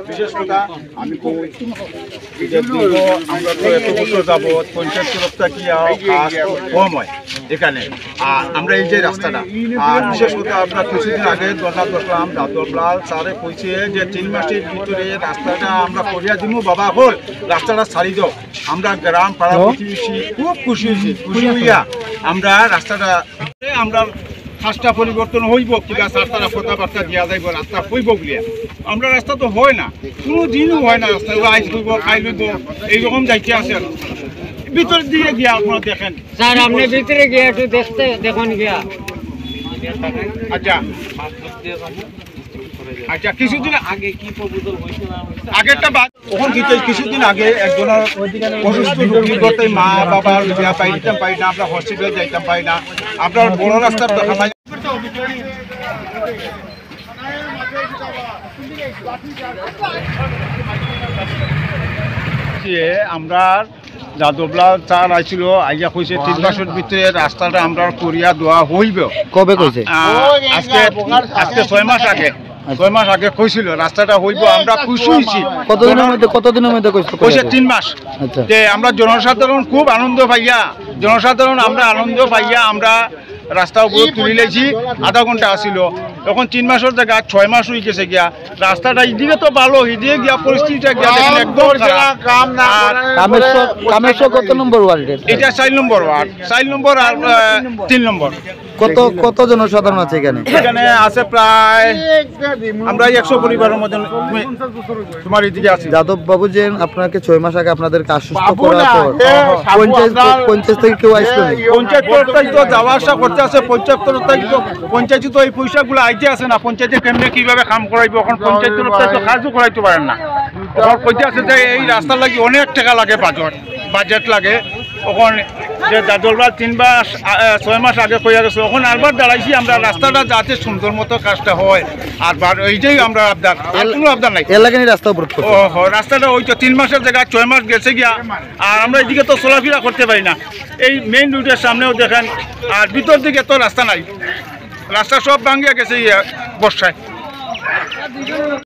বিশেষ কথা আমি আমরা তো এত বছর যাবৎ পঞ্চায়েত তরফটা কি কম হয় এখানে আর আমরা এই যে রাস্তাটা আর বিশেষ কথা আপনার কিছুদিন আগে ধর্ণা করলাম দাদরলাল স্যারে কইছে যে 3 মাসের ভিতরে রাস্তাটা আমরা করিয়া দিব বাবা হল রাস্তাটা ছাড়ি দাও আমরা গ্রাম পাড়া প্রতিবেশী খুব খুশি হয়েছি খুশি হইয়া আমরা রাস্তাটা আমরা রাস্তা পরিবর্তন হইব কিনা রাস্তাটা কথাবার্তা দিয়া যাইব রাস্তা হইব বলিয়া আমরা রাস্তা তো হয় না কোনো দিনও হয় না রাস্তা আইস হইব খাই লইব এইরকম যাইতে আছে ভিতরের দিকে গিয়া আপনারা দেখেন স্যার আপনি ভিতরে গিয়ে একটু দেখতে দেখুন গিয়া আচ্ছা আচ্ছা কিছুদিন আগে কি প্রপোজাল হইছিল আগেরটা বাদ ওখান কিছুদিন আগে একজনের অসুস্থ রোগী করতে মা বাবা বিয়া পাইতাম পাই না আমরা হসপিটালে যাইতাম পাই না আপনার বড় রাস্তার দেখা নাই আমরা যাদবলা চার আইছিল আইয়া কইছে 3 মাসের ভিতরে রাস্তাটা আমরা করিয়া দেওয়া হইব কবে কইছে আজকে 6 মাস আগে 6 মাস আগে কইছিল রাস্তাটা হইব আমরা খুশি হইছি কতদিনের মধ্যে কইছে 3 মাস যে আমরা জনসাধারণ খুব আনন্দ পাইয়া আমরা রাস্তা উপর তুলি লাইছি আধা ঘন্টা আসিল এখন 3 মাসের জায়গা 6 মাস হয়ে গেছে গিয়া রাস্তাটা এদিকে তো ভালো এদিকে গিয়া পরিস্থিতিটা গিয়া দেখেন একদম কাম না কামেশ্বর কত নম্বর ওয়ার্ডের এটা 4 নম্বর ওয়ার্ড 4 নম্বর আর 3 নম্বর কত জনসাধারণ আছে এখানে আছে প্রায় আমরা 100 পরিবারের মধ্যে তোমার এদিকে আছে যাদব বাবু যে আপনাকে 6 মাস আগে আপনাদের কাজ সুস্থ করার পর পঞ্চায়েত থেকে কেউ আসলো না পঞ্চায়েত তরফ তো যাওয়া আসা করতে আছে পঞ্চায়েত তরফ পঞ্চায়েত তো এই পয়সাগুলো আইতে আছে না পঞ্চায়েতে কেমনে কিভাবে কাম করাইব এখন পঞ্চায়েত তরফ তো কাজও করাইতে পারেন না এখন কইতে আছে যে এই রাস্তার লাগি অনেক টাকা লাগে বাজেট লাগে এখন যে দাদলবার 6 মাস আগে কইয়া গেছে এখন আরবার দাঁড়াইছি আমরা রাস্তাটা যাতে সুন্দর মতো কাজটা হয় আর এইটাই আমরা আবদার আর কোনো আবদার নাই এলাকানি রাস্তা অবরোধ রাস্তাটা ওই তো 3 মাসের জায়গায় 6 মাস গেছে গিয়া আর আমরা এদিকে তো চলাফেরা করতে পারি না এই মেইন রোডের সামনেও দেখেন আর ভিতর দিকে তো রাস্তা নাই রাস্তা সব ভাঙিয়া গেছে বর্ষায়